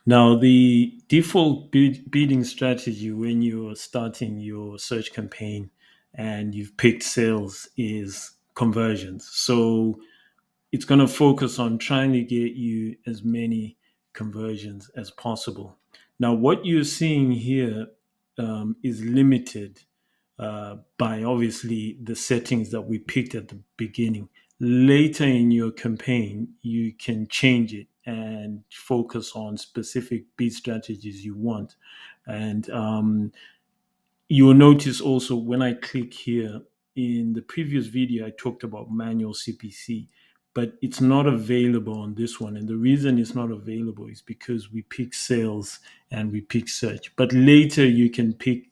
Now, the default bidding strategy when you're starting your search campaign and you've picked sales is conversions. So it's going to focus on trying to get you as many conversions as possible. Now, what you're seeing here is limited by obviously the settings that we picked at the beginning. Later in your campaign, you can change it and focus on specific bid strategies you want. And you will notice also when I click here in the previous video, I talked about manual CPC, but it's not available on this one. And the reason it's not available is because we pick sales and we pick search. But later you can pick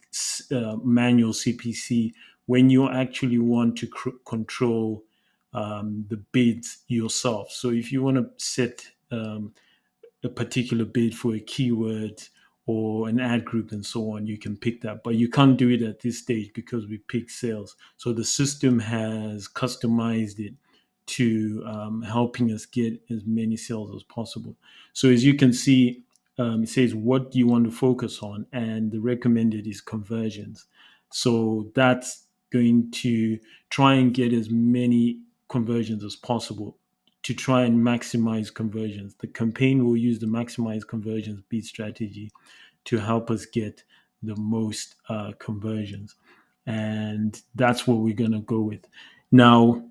manual CPC when you actually want to control the bids yourself. So if you want to set a particular bid for a keyword or an ad group and so on, you can pick that. But you can't do it at this stage because we pick sales. So the system has customized it to helping us get as many sales as possible. So as you can see, it says what do you want to focus on, and the recommended is conversions. So that's going to try and get as many conversions as possible to try and maximize conversions. The campaign will use the maximize conversions bid strategy to help us get the most conversions. And that's what we're going to go with. Now,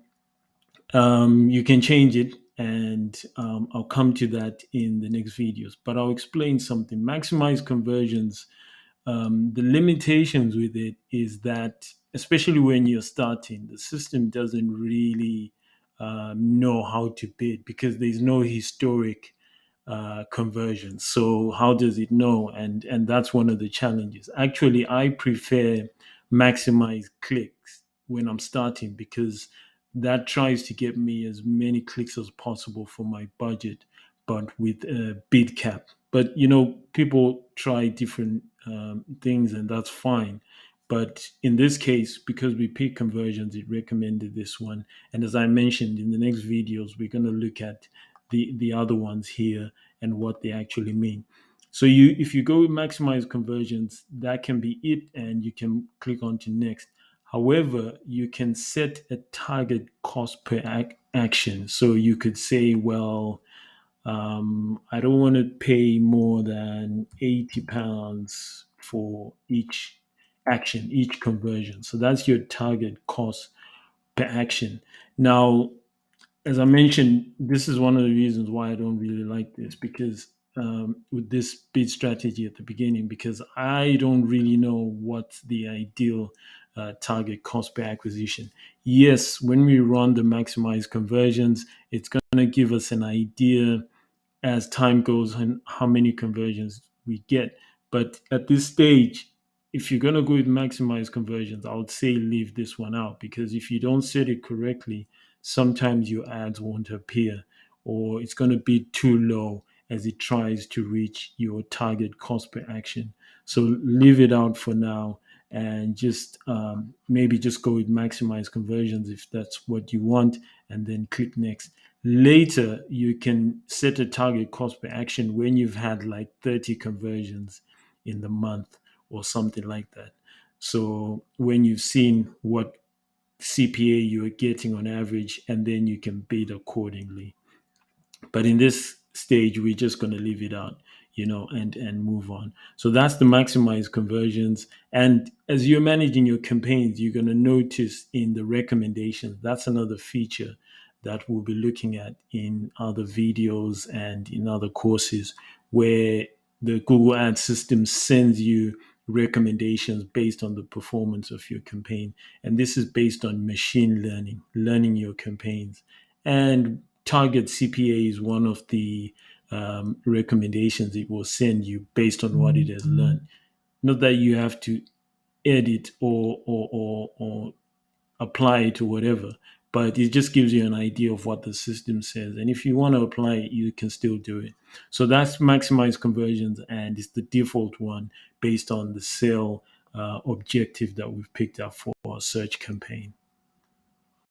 you can change it, and I'll come to that in the next videos. But I'll explain something. Maximize conversions, the limitations with it is that, especially when you're starting, the system doesn't really know how to bid because there's no historic conversion. So how does it know? And that's one of the challenges. Actually, I prefer maximize clicks when I'm starting because that tries to get me as many clicks as possible for my budget, but with a bid cap. But people try different things, and that's fine. But in this case, because we pick conversions, it recommended this one. And as I mentioned in the next videos, we're going to look at the other ones here and what they actually mean. So if you go with maximize conversions, that can be it, and you can click on to next. However, you can set a target cost per action. So you could say, well, I don't want to pay more than £80 for each action, each conversion. So that's your target cost per action. Now, as I mentioned, this is one of the reasons why I don't really like this because with this bid strategy at the beginning, because I don't really know what's the ideal target cost per acquisition. Yes, when we run the maximize conversions, it's going to give us an idea as time goes and how many conversions we get. But at this stage, if you're going to go with maximize conversions, I would say leave this one out because if you don't set it correctly, sometimes your ads won't appear or it's going to be too low as it tries to reach your target cost per action. So leave it out for now and just maybe just go with maximize conversions if that's what you want, and then click next. Later, you can set a target cost per action when you've had like 30 conversions in the month or something like that. So when you've seen what CPA you're getting on average, and then you can bid accordingly. But in this stage, we're just going to leave it out, and move on. So that's the maximize conversions. And as you're managing your campaigns, you're going to notice in the recommendations, that's another feature that we'll be looking at in other videos and in other courses where the Google Ads system sends you recommendations based on the performance of your campaign. And this is based on machine learning, learning your campaigns. And target CPA is one of the recommendations it will send you based on what it has learned. Not that you have to edit or apply it or whatever, but it just gives you an idea of what the system says. And if you want to apply it, you can still do it. So that's maximize conversions, and it's the default one based on the sale objective that we've picked up for our search campaign.